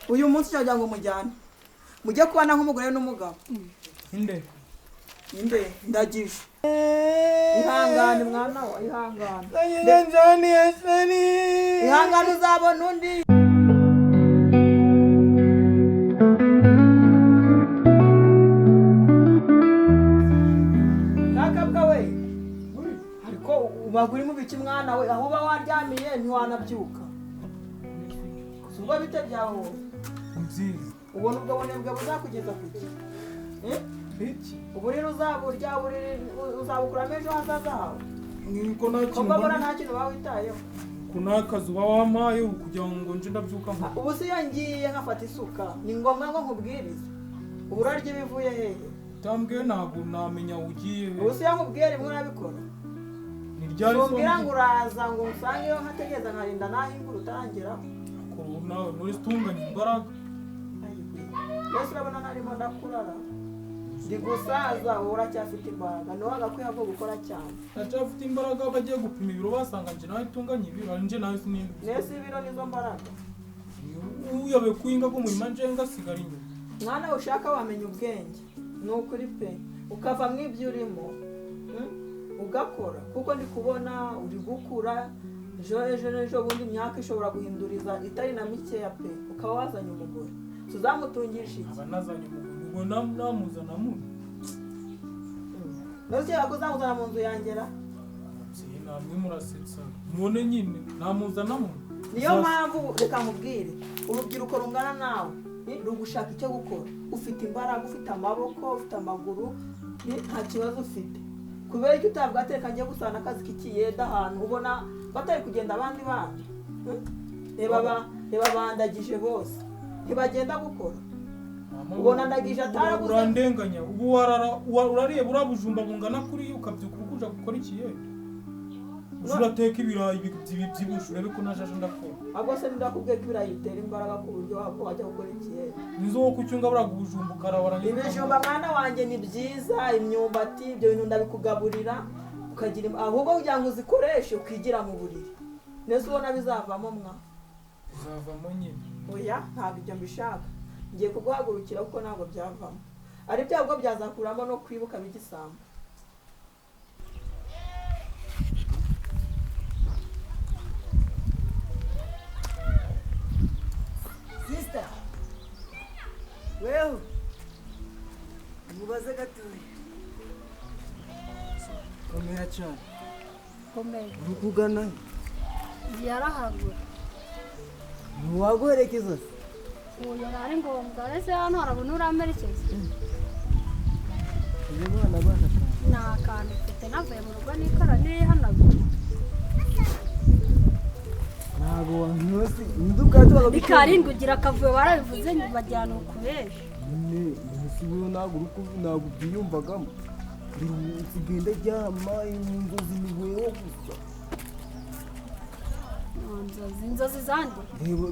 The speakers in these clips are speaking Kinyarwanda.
uyu munsi cyangwa ngo mujyane mujye kubana nk'umugore n'umugabo. Inde ndagije ihangane mwana wa ihangane ihangane uzabona undi. Kakabwa we ariko ubaguri mu biki mwana we aho uba waryamiye ntiwanabyuka ubwo bite byaho nziza ubona ubwo bunebwe buzakugeza kuki ubu rero uzaburya uzabukuramo ejo hazaza hawe niko nta kintu bawitayeho ko nta kazi uba wampaye kugira ngo nje ndabyuka ubu si iyo ngiye nkafata isuka ni ngombwa ngo nkubwirize ubu urarya ibivuye hehe utambwiye ntabwo namenya ugiye ubu si iyo nkubwiye rimwe urabikora sumbwira ngo uraza ngo usange iyo nkategereza nkarinda nahingura utarangeraho nawe muri stunganya imbaraga yose urabona narimo ndakurara ndi gusaza wowe uracyafite imbaraga niwe wagakwiye ahubwo gukora cyane ndacyafite imbaraga bagiye gupima ibiro basanga nje nawe itunganya ibiro nje nawe sinindi nese ibiro nizo mbaraga uyobe kuinga ko murima nje ngasigara inyuma mwana ushaka wamenya ubwenge ni ukuri pe ukava mu ibyo urimo ugakora kuko ndi kubona uri gukura ejo bundi imyaka ishobora guhinduriza itari na mikeya pe ukaba wazanye umugore tuzamutungisha iki abanazanye umugore ubwo namuzana muno nose yako uzamuzana mu nzu yangera namwe murasetsa none nyine namuzana muno niyo mpamvu reka nkubwire urubyiruko rungana nawe rugushaka icyo gukora ufite imbaraga ufite amaboko ufite amaguru nta kibazo ufite kubera icyo utabwa ateka ngiye gusana akazi k'ikiyeda ahantu ubona batari kugenda abandi bandi reba bandagije bose ntibagenda gukora ubona ndagije ataraguze urandenganya ubu urariye burabujumba bungana kuri ukabyuka ukuja gukora ikiyeda urateka ibirayi byibushe urebe ko najaje ndakora ahubwo se ndakubwiye ko ibirayi bitera imbaraga ku buryo wajya gukora ikiyeda nizo wo kucyunga buraga ubujumba ukarabaranye ibijumba mwana wanjye ni byiza imyumbati ibyo bintu ndabikugaburira ukagira ahubwo kugira ngo uzikoreshe ukigira mu buriri nese ubona bizavamo bizavamo nyine oya ntabwo ibyo mbishaka ngiye kuguhagurukira kuko ntabwo byavamo ari byabwo byazakuramo no kwibuka bigisambo sister wewe mubaze gatuye komera cyane komera urukugana yarahagura ntiwaguherekeza uyu ari ngombwa ese hano harabona uramerekeza uyu mwana bana ni akantu mfite navuye mu rugo n'ikara nirihanagura ntabwo wanyosi nduka bikarindwi ugira akavuyo barabivuze bajyana ukubesha nsi ubu ntabwo byiyumvagamo sigenda ryama inzozi niweho gusa inzozi zandi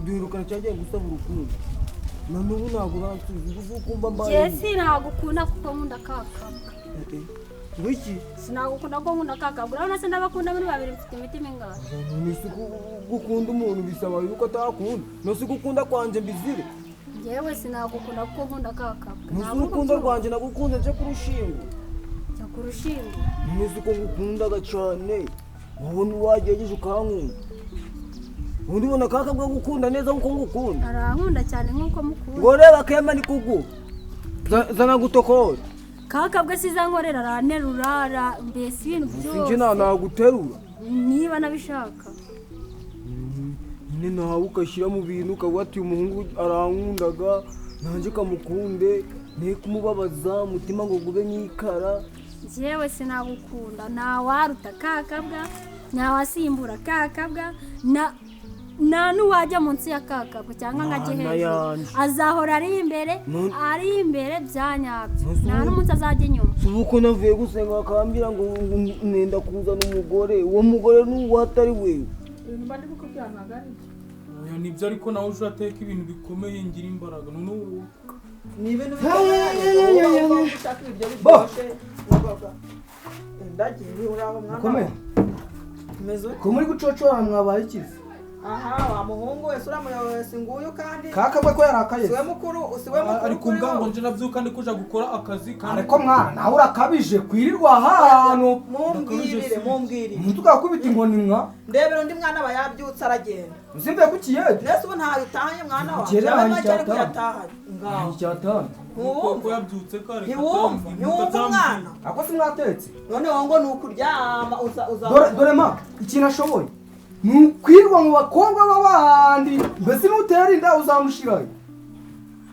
duherukana cyagiye gusaba urukundo na n'ubu ntabwo uransubiza uzi ukumva mbaye jesi nagukunda kuko nkunda kakabwa wiki sinagukunda kuko nkunda kakabwa urabona se ndabakunda muri babiri mfite imitima ingana nisi gukunda umuntu bisaba yuko atakunda nisi gukunda kwanje mbizire yewe sinagukunda kuko nkunda kakabwa nisi urukundo rwanje nagukunze nje kurushinga nisi ko ngukundaga cyane wowe wagejeje ukankunda undi bona kakabwa gukunda neza nkuko ngukunda arankunda cyane nkuko mukunda ngo reba kema ni kugu zana gutokora kakabwa sizankorera aranerura mbese ibintu byose sinje naguterura niba nabishaka nyine nawe ukashyira mu bintu ukavuga ati umuhungu arankundaga nanjye kamukunde ne kumubabaza umutima ngo gube nk'ikara jewe sinagukunda ntawaruta kakabwa ntawasimbura kakabwa na nuwajya munsi ya kakabwa cyangwa ngajye hejuru azahora ari imbere byanyabyo nta n'umunsi azajya inyuma uko navuye gusenga bakambira ngo nenda kuzana umugore uwo mugore n'uwo atari wewe mba ndi kukubwira ntabwo ari oya nibyo ariko nawe uje ateka ibintu bikomeye ngira imbaraga none ubu ni ibintu bikomeye ushaka ibyo biryoshye n'abaga ndagiye uraho mwana komeye ko muri gucocora mwabaye ikizi aha wa muhungu wese uramuyoboye singuyu kandi kakabwe ko yarakaye siwe mukuru ari kumbwa ngo nje navyuka ndi kuja gukora akazi kandi ariko mwana nawe urakabije kwirirwa ahantu mumbwirire ntitugakubita inkoni nka ndebera undi mwana aba yabyutse aragenda usimbe ku kiyede nese ubu ntayo utahanye mwana wawe Kera yabaye hari cyane icyatanu. kuyatahanye ngaho icyatanu kuko yabyutse kare ntiwumva umwana ako si mwatetse noneho ngo ni ukuryama dore ma ikintu ashoboye ni ukwirwa mu bakobwa b'abandi mbese n'utera inda uzamushirayo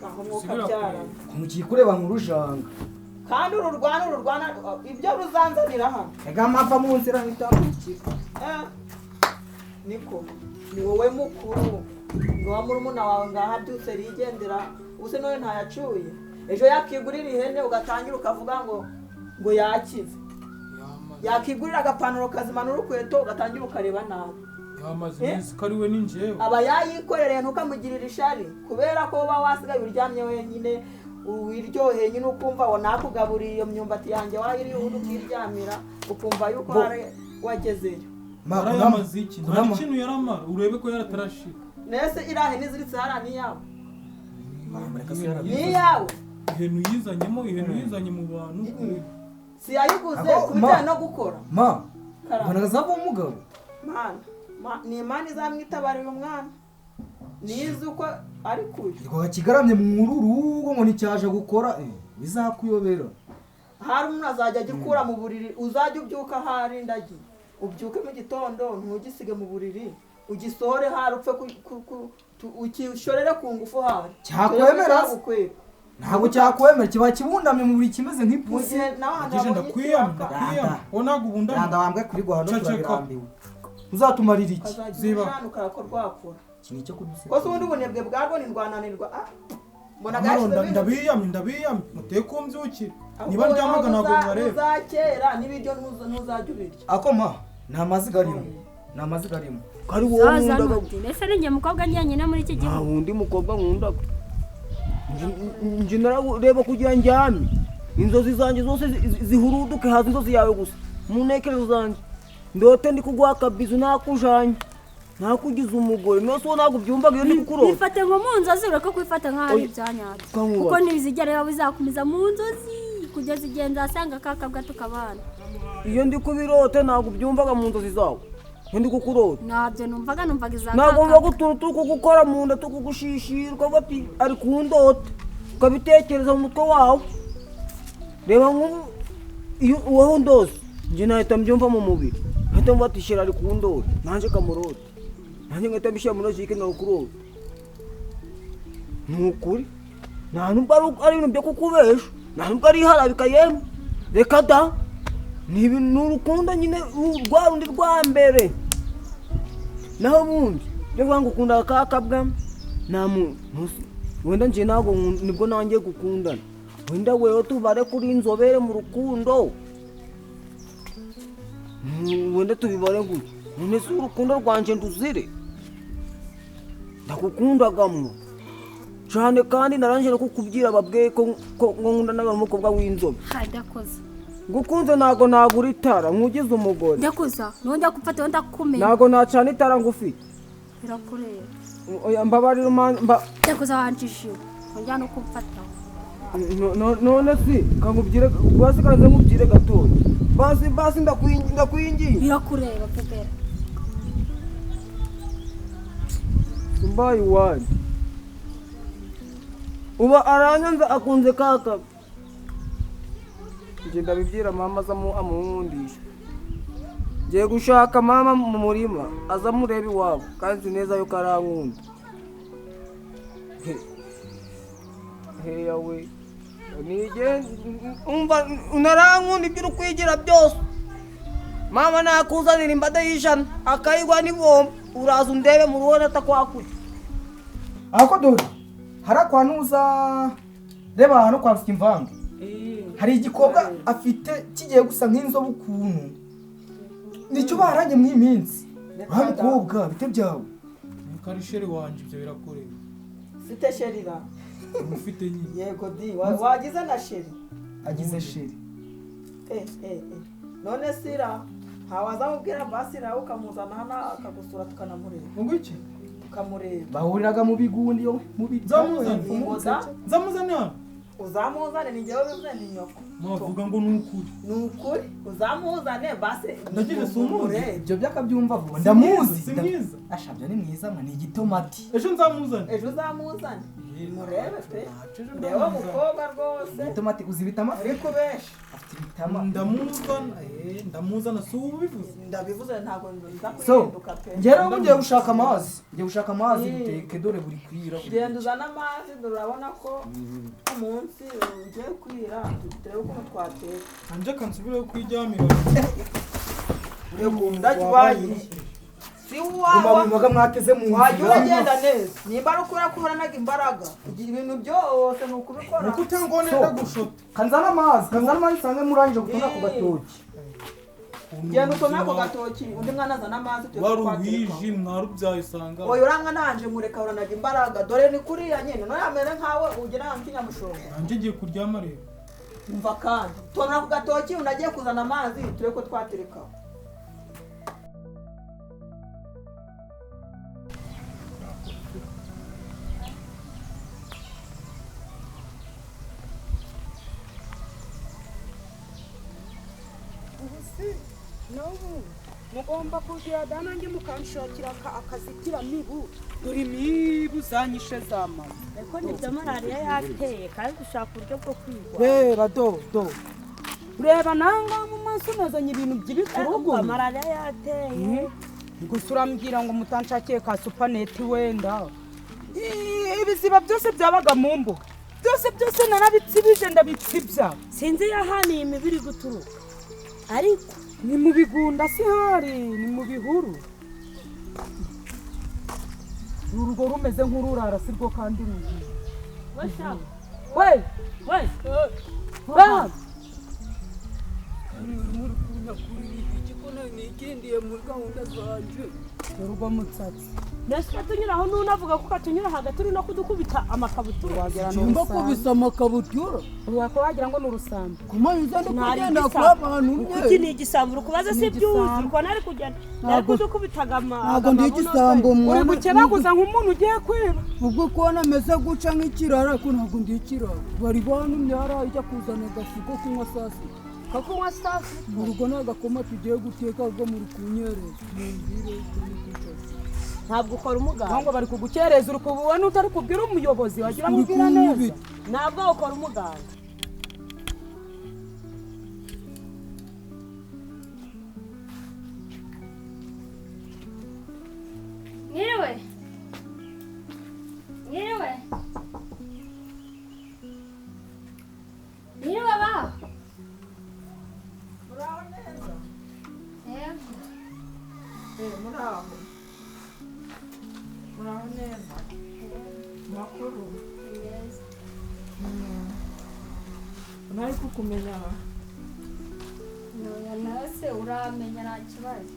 aho mwuka byara mugiye kureba mu rujanga kandi ururwana ibyo ruzanzanira hano ega mava mu nzira nk'itambukira niko ni wowe mukuru ngo wa murumuna wawe ngaha abyutse rigendera ubuse none ntayacuye ejo yakigurira ihene ugatangira ukavuga ngo yakize yakigurira agapantaro kazimanura urukweto ugatangira ukareba nabi yamaze neza ko ari we n'injewe aba yayikorereye ntukamugirira ishari kubera ko uba wasigaye uryamye wenyine wiryoheye nyine ukumva ngo nakugaburiye iyo myumbati yanjye wayiriye ubundi ukiryamira ukumva yuko hari wagezeyo yamaze iki nta kintu yaramara urebe ko yaratarashira nese irahe niziritse hariya niyawe niyawe ihenu yizanye mu bantu si yayiguze ku bijyanye no gukora mbona azava umugabo ni imana izamwitabarira umwana nizi uko ari kuyo rwaba kigaramye mu rugo ngo nticyaje gukora bizakuyobera hari umuntu azajya agikura mu buriri uzajya ubyuka hari indagi ubyuke mu gitondo ntugisige mu buriri ugisohore hari upfe ukishorere ku ngufu hari cyakwemera ntabwo cyakwemera kiba kibundamye mu buri kimeze nk'ipusi agije ndakwiyama wowe ntabwo ubundamye yanda wambwe kuri rwanda turabirambiwe uzatumarira iki ziba ukora rwakora iki nicyo kudusiga kose ubundi ubunebwe bwabwo ni rwananirwa mbona ndabiyamye muteye kumbyukira niba ndyamaga ntabwo mwareba uzakera n'ibiryo ntuzajya ubirya akoma nta maziga arimo kari wowe nkunda ese ni njye mukobwa njyenyine muri iki gihugu nta wundi mukobwa nkunda njye narareba kugira njyame inzozi zanjye zose zihuruduke haza inzozi yawe gusa mu ntekerezo zanjye ndote ndi kuguha akabizu nakujanye nakugize umugore mwese uwo ntabwo byumvaga iyo ndi kukurota bifate ngo mu nzozi ureke kwifata nk'aho ari ibyanyabyo kuko ntibizigera biba bizakomeza mu nzozi kugeza igihe nzasanga kakabwa tukabana iyo ndi kubirote ntabwo byumvaga mu nzozi zawe iyo ndi kukurota ntabyo numvaga iza ntabwo mvuga utuntu turi kugukora mu nda tukugushishirwa bati ari ku ndote ukabitekereza mu mutwe wawe reba nk'ubu iyo uwaho ndose njye nahita mbyumva mu mubiri nahita mvuga ati shira ari ku ndote nanjye kamurote nanjye ngahita mbishyira muri logike nkakurota ni ukuri nta nubwo ari ibintu byo kukubesha nta nubwo ari iharabika yemwe reka da ni urukundo nyine rwa rundi rwa mbere naho ubundi byo kuvuga ngo ukunda kakabwa nta muntu wenda njye ntabwo nibwo nanjye gukundana wenda wewe tubare kuri inzobere mu rukundo wenda tubibare gutya none si urukundo rwanjye nduzire ndakukundagamwo cyane kandi narangije no kukubwira ababwiye ko nkunda n'abamukobwa w'inzobe ndakoze ngukunze ntago nagura itara nkugize umugore ndakoza nongera gufata wenda kumenya ntago nacana itara ngufite birakureba mbabarira ndakoza wancishiwe nongera no kumfata none si kangubwire basigaze nkubwire gatoya basi ndakwingiye birakureba pepera mbaye iwanyu uba aranyanza akunze kaka njye ndabibwira mama aza amunkundisha ngiye gushaka mama mu murima aza amureba iwabo kandi nzi neza yuko arankunda heya we umva unarankunda ibyo uri kwigira byose mama nakuzanira imbada y'ijana akayigwa n'ibomba uraza undebe mu ruhone atakwakuye ako dore harakwana uza reba hano kwa Mvange hari igikobwa afite kigiye gusa nk'inzobe ukuntu nicyo baranye mu iminsi wa mukobwa bite byawe mukarisheri wanje ibyo birakorera site sherira umufite nyine yego di wagize na sheri agize sheri none sira ntawazamubwira basi nawe ukamuzana hano akagusura tukanamureba ngo iki tukamureba bahuriraga mu bigundi yo mu nzamuzane hano uzamuzane ni njyewe bivuze ni nyoko navuga ngo ni ukuri uzamuzane basi ndagize si umuzi ibyo byakabyumva vuba ndamuzi si mwiza ashabya ni mwiza mwa ni igitomati ejo nzamuzane murebe pe ndeba mukobwa rwose igitomati uzibita amafi ariko benshi afite ibitama ndamuzana si ubu bivuze ndabivuze ntabwo nza so kuhinduka pe ngera ngiye gushaka amazi guteke dore buri kwira genda uzana amazi urabona ko umunsi ugiye kwira turebe ukuntu twateka anje kansubireho kwijyamira ndajwaye si uwawe umaga mwateze mu wajya uragenda neza nimba ari ukubera ko uhoranaga imbaraga kugira ibintu byose ni ukubikora nuko utangwa neza gushota kanzana amazi sange murangije gutona ku gatoki genda utome ako gatoki undi mwana azana amazi wari uwiji mwarubyaye usanga oya uranga nanje mureka uranaga imbaraga dore ni kuriya nyine none amere nkawe ugira nk'inyamushonga nanjye ngiye kuryama rero umva kandi tona ku gatoki unagiye kuzana amazi turebe ko twaterekaho mugomba kugira nanjye mukanshakira akazitira-mibu dore imibu zanyishe zamaze ariko nibyo malariya yateye kandi dushaka uburyo bwo kwigwa reba do ureba nanga mu maso nazanye ibintu by'ibikurugu malariya yateye gusa urambwira ngo mutanshakiye ka supaneti wenda ibiziba byose byabaga mu mbuga byose narabitsibije ndabitsibya sinzi yahaniye imibiri guturuka ariko ni mu bigunda si hari ni mu bihuru urugo rumeze nk'ururara si rwo kandi rugiye we nigendiye muri gahunda zanje urugo mutsatsi nese tunyuraho n'unavuga ko katunyura hagati uri no kudukubita amakabutura nimba kubisa amakabutura urako wagira ngo ni urusambo kumanza ndikugenda kwa abantu iki ni igisambo kubaza si byuzi ko nari kugenda nari kudukubitaga ntabwo ndi igisambo uri gukebaguza nk'umuntu ugiye kwiba ubwo kubona ameze guca nk'ikirara ko ntabwo ndi ikirara bari bantumye hariya ijya kuzana agasigo kunywa saa sita kakunywa saa sita mu rugo ni agakoma tugiye guteka ubwo muri kunyereza ntabwo ukora umuganda ngo bari kugukereza uri kubona utari kubwira umuyobozi wagira amubwira neza ntabwo ukora umuganda mwiriwe ba muraho neza yego muraho neza makuru nari kukumenya noya nawe se uramenya nta kibazo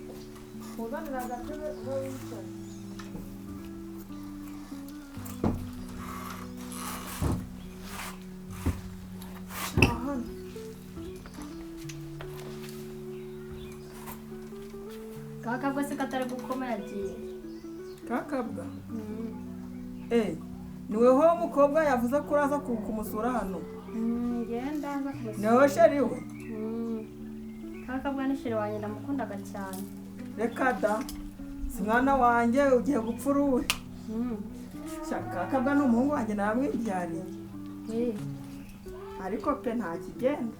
uzanira agatebe wowe wicaye kakabwa se katari gukoma yagiye kakabwa niweho umukobwa yavuze ko uraza kumusura hano ngenda nza kumusura niweho sheri we kakabwa ni sheri wanjye ndamukundaga cyane reka da si mwana wanjye ugiye gupfa uruwe kakabwa ni umuhungu wanjye namwibyariye ariko pe nta kigenda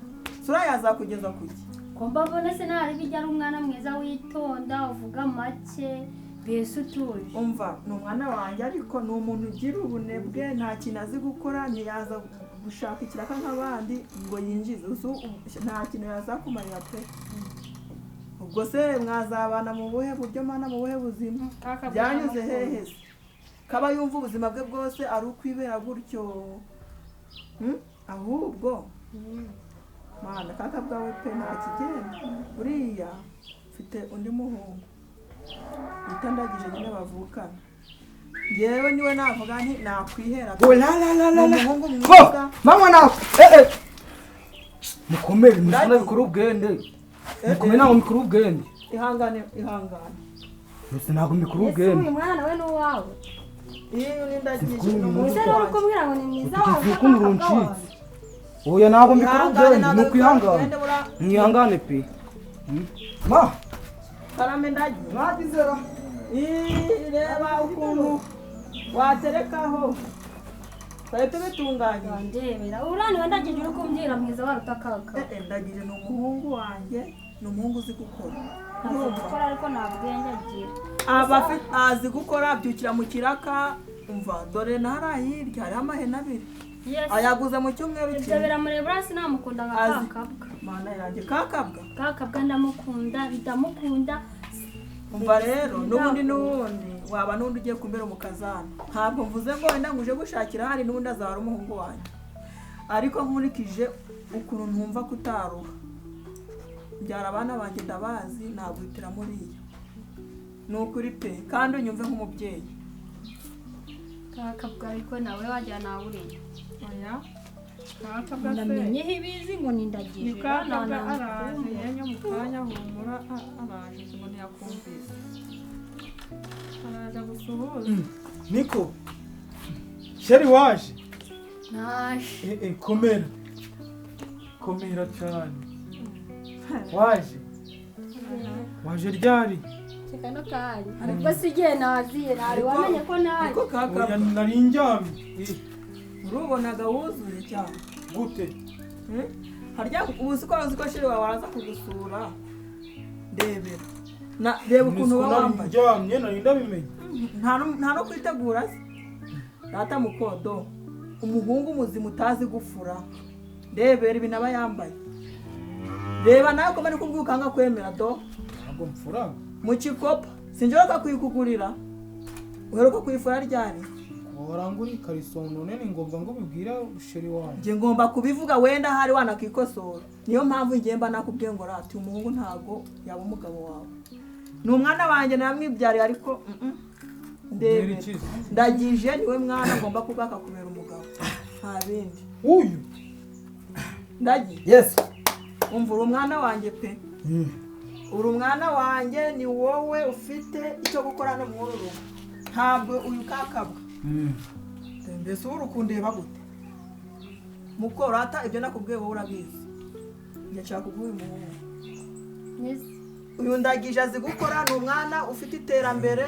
sura yazakugeza ku ki ko mbabona se ntari bijya ari umwana mwiza witonda uvuga make mbese utuje umva ni umwana wanjye ariko ni umuntu ugira ubunebwe nta kintu azi gukora ntiyaza gushaka ikiraka nk'abandi ngo yinjize nta kintu yazakumarira pe ubwo se mwazabana mu buhe buryo mana mu buhe buzima byanyuze hehe se kaba yumva ubuzima bwe bwose ari ukwibera gutyo ahubwo mana kakabwa we pe nta kigenda buriya mfite undi muhungu itandagije nyine bavukana yewe niwe navuga nti nakwihera umuhungu mwiza mama nawe mukomere musana bikuru ubwende mukomere nawe mikuru ubwende ihangane gusa ntabwo mikuru ese uyu mwana we n'uwawe iyo nindagije ese n'umuhungu rero wanjye kumubwira ngo ni mwiza wawe urukundo runcitse oya ntabwo mikuru ugende ni ukwihangana mwihangane pe ma karame ndagiye mwagizera reba ukuntu waterekaho twari tubitunganye ndebera uraniwe ndagije uri kumbwira mwiza waruta kaka ndagije ni umuhungu wanjye ni umuhungu uzi gukora ntabwo gukora ariko nta bwenge agira azi gukora abyukira mu kiraka umva dore ntara hirya hariho amahene abiri ayaguze mu cyumweru ibyo biramureba sinamukunda nka kakabwa mana yanjye kakabwa ndamukunda umva rero n'ubundi waba n'undi ugiye kumbera umukazana ntabwo mvuze ngo wenda ngo uje gushakira hari n'ubundi azahara umuhungu wanjye ariko nkurikije ukuntu ntumva kutaruha byara abana banjye ndabazi nagwitira muriya ni ukuri pe kandi unyumve nk'umubyeyi kakabwa ariko nawe wajya nawe uriya oya kakabwa se namenyeho ibizi ngo nindagije kakabwa araje yenye mu kanya humura araje ngo ntiyakumvise araza gusuhuza niko sheri waje naje komera cyane waje ryari kano kari ariko sigiye naziye nawe wamenye ko naje oya nari njyamye urubonaga wuzuye cyane gute harya ubu siko sheri wawe araza kugusura ndebera reba ukuntu uba wambaye njyamye nari ndabimenye nta no kwitegura se data mukodo umuhungu muzima utazi gufura ndebera ibintu aba yambaye reba nawe ko bari kubwuka anga kwemera do ntabwo mfura mu kikopa sinjoroka kuyikugurira uheruka kuyifura ryari warangura ikariso none ni ngombwa ngo ubibwira sheri wanjye njye ngomba kubivuga wenda hari wanakikosora niyo mpamvu njye mba nakubwiye ngo rati umuhungu ntago yaba umugabo wawe ni umwana wanjye namwibyariye ariko ndebera ndagije niwe mwana ngomba kubaka kubera umugabo nta bindi uyu ndagiye yes umva uri umwana wanjye pe uri umwana wanjye ni wowe ufite icyo gukora no muri uru rugo ntabwo uyu kakabwa mbese ubu urukundeba gute mukorata ibyo nakubwiye wowe urabizi ndashaka kuguha umuhungu uyu ndagije azi gukora ni umwana ufite iterambere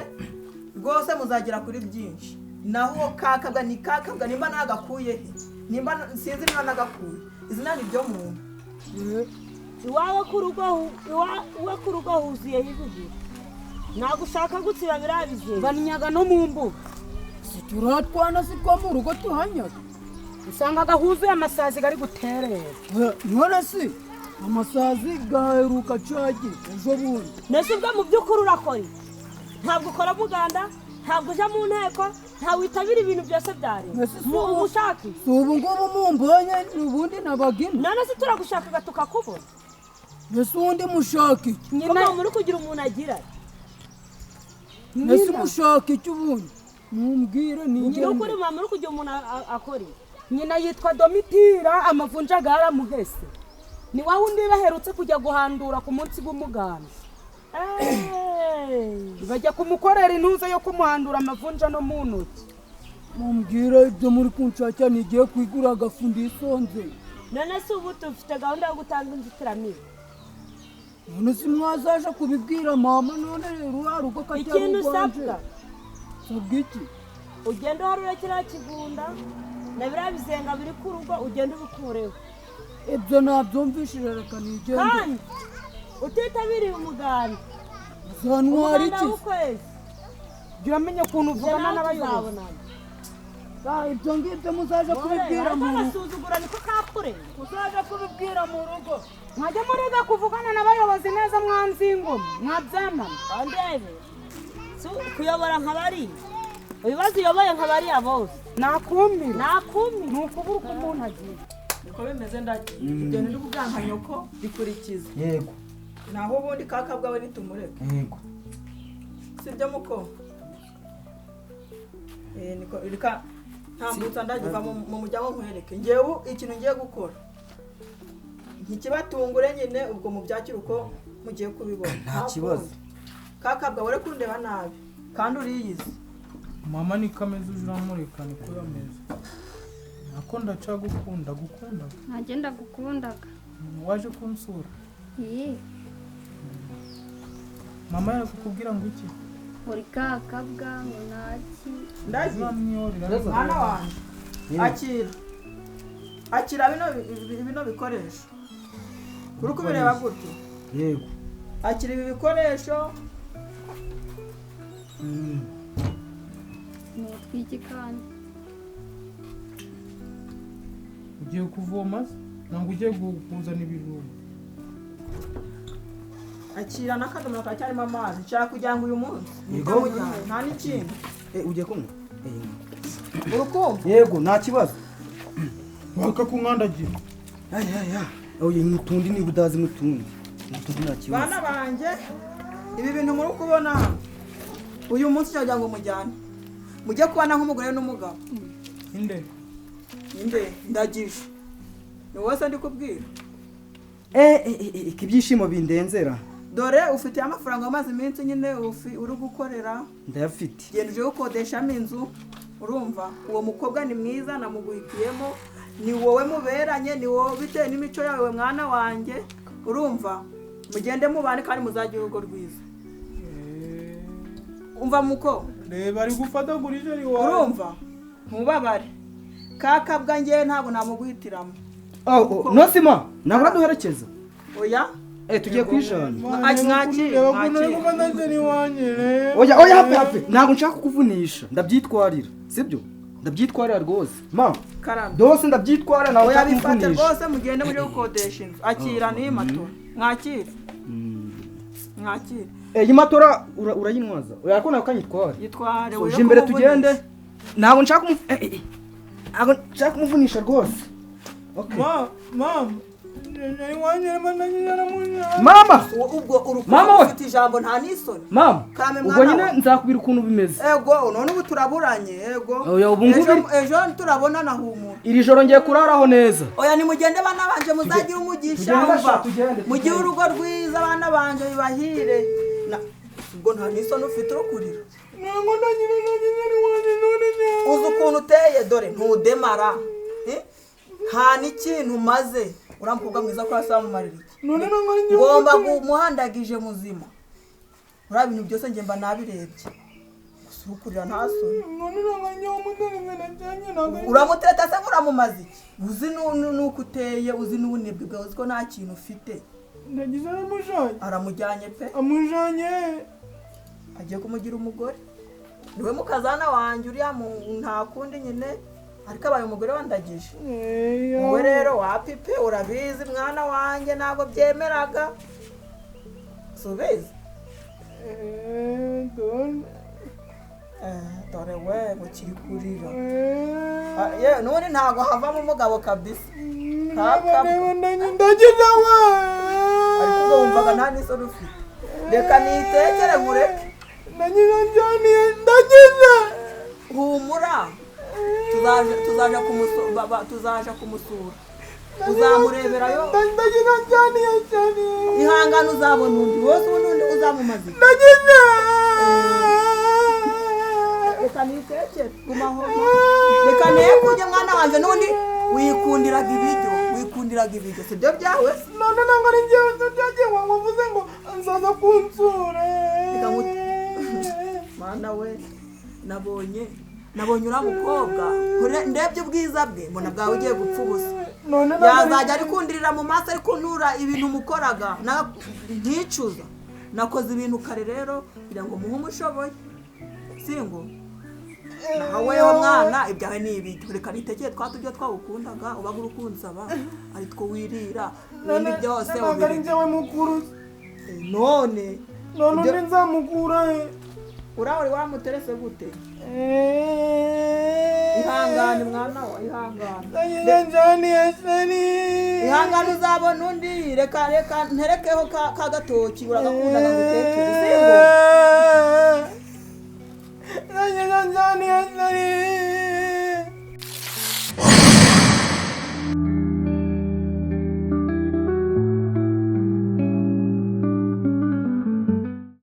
rwose muzagera kuri byinshi naho kakabwa ni kakabwa nimba nagakuye he nimba sinzi niba nagakuye izina ni ryo muntu iwawe ku rugo huzuye ibigira ntabwo ushaka gutsiba birabize banyaga no mu mbuga turatwana si two mu rugo tuhanyaga usangaga huzuye amasazi gari guterera none si amasazi gaheruka cagi ejo bundi nese ubwo mu by'ukuri urakora ntabwo ukora muganda ntabwo uja mu nteko ntawe witabira ibintu byose bya leta ubu ushaka si ubu ngubu mumbonye ubundi nabagina none se turagushakaga tukakubona mbese ubundi mushaka iki nyina muri kugira umuntu agira mbese mushaka iki ubundi mumbwire ni ukuri mama muri kugira umuntu akora nyina yitwa Domitira amavunjaga yaramuhese ni wawe undi baherutse kujya guhandura ku munsi w'umuganda bajya kumukorera intuza yo kumuhandura amavunja no mu ntoki mumbwire ibyo muri kunshakira nigiye kwigura agafu ndisonze none se ubu tufite gahunda yo gutanga inzitiramibu none si mwazaje kubibwira mama none rero uriya rugo katari ikintu usabwa sabwa iki ugenda uharura kiriya kigunda na biriya bizenga biri ku rugo ugenda ubikureho ibyo nabyumvishije reka nigende kandi utitabiriye umuganda uzantwara iki jya uramenya ukuntu uvugana n'abayobozi ibyo ngibyo muzaje kubibwira mu rugo agasuzugura niko kakure muzaje kubibwira mu rugo mwajya muriga kuvugana n'abayobozi neza mwanzingoma mwabyamana ndebe kuyobora nka bariya ibibazo uyoboye nka bariya bose nakumira ni ukubura uko umuntu agira niko bimeze ndagiye ibyo ni ukuvuga nka nyoko bikurikiza yego naho ubundi kakabwa we nitumureke yego si byo muko niko reka ntambutsa ndagiva mu muryango nkwereke ngewe ikintu ngiye gukora ntikibatungure nyine ubwo mu byakira uko mugiye kubibona nta kibazo kakabwa wore kundeba nabi kandi uriyizi mama niko ameze uje uramureka niko yameze nako ndacagukunda nanjye ndagukundaga waje kunsura mama yakukubwira ngo iki uri kakabwa ngo naki ndazi uramwiyorera mwana wanjye akira bino bikoresho kuri kubireba gutyo yego akira ibi bikoresho ni utwiki kandi ugiye kuvoma ntabwo ugiye kuzana ibijumba akira n'akadomoro kacyarimo amazi nshaka kugira ngo uyu munsi nibwo mujyane nta n'ikindi ugiye kunywa urukumva yego nta kibazo waka kunkandagira oye mutundi niba udazi mutundi nta kibazo bana banjye ibi bintu muri kubona uyu munsi cyagira ngo mujyane mujye kubana nk'umugore n'umugabo inde ndagije ni wowe se ndi kubwira ibyishimo bindenzera dore ufitiye amafaranga amaze iminsi nyine uri gukorera ndayafite genda uje gukodeshamo inzu urumva uwo mukobwa ni mwiza namuguhitiyemo ni wowe muberanye ni wowe bitewe n'imico yawe mwana wanjye urumva mugende mubane kandi muzagire urugo rwiza umva muko reba ari gufatagura ijeri wawe urumva ntubabare kakabwa ngewe ntabwo namuguhitiramo nosima ntabwo uraduherekeza oya tugiye kwijana oya hape ntabwo nshaka kukuvunisha ndabyitwarira sibyo ndabyitwarira rwose ma dose ndabyitwarira nawe oya bifate rwose mugende muje gukodesha inzu akira n'iyi matora mwakire iyi matora urayinwaza oya ko nawe ukanyitwara yitware uje imbere tugende ntabwo nshaka kumuvunisha rwose mama ubwo ufite ijambo nta n'isoni mama ubwo nyine nzakubwira ukuntu bimeze ego none ubu turaburanye ego ejo turabonana humura iri joro ngiye kuraraho neza oya nimugende bana banje muzagire umugisha mugire urugo rwiza abana banje bibahire ubwo nta n'isoni ufite urukurira uzi ukuntu uteye dore ntudemara nta n'ikintu umaze uramukobwa mwiza ko hasi wamumarira iki ngomba umuhandagije muzima uriya bintu byose njye mba nabirebye gusa urukurira nta soni uramuteta se uramumaze iki uzi n'uko uteye uzi n'ubunebwe bwawe uzi ko nta kintu ufite ndagize aramujyanye pe amujyanye agiye kumugira umugore niwe mukazana wanjye uriya nta kundi nyine ariko abaye umugore wandagije wowe rero wapipe urabizi mwana wanjye ntabwo byemeraga subizi dore we mukiri kurira n'ubundi ntabwo havamo umugabo kabisa ndagize we ariko ubwo wumvaga nta n'isoni ufite reka nitekere nkureke ndagize humura tuzaja kumusura uzamureberayo ihangane uzabona undi wose ubundi uzamumaze reka nitekere gumaho reka nekujye mwana wanjye n'undi wikundiraga ibiryo sibyo byawe none ntabwo ari njyewe byagiye wavuze ngo nzaza kunsura mwana we nabonye uriya mukobwa ndebye ubwiza bwe mbona bwawe ugiye gupfa ubusa yazajya arikundirira mu maso ariko ntura ibintu mukoraga nticuza nakoze ibintu kare rero kugira ngo muhe umushoboye singo nawe wo mwana ibyawe ni ibiryo reka nitekere twatubyo twawukundaga ubaga urukunsaba ari two wirira ibindi byose ntabwo ari njyewe mukuru none undi nzamukura uriya wari wamuterese gute ihangane mwana wa ihangane uzabona undi reka nterekeho ka gatoki uragakundaga gutekera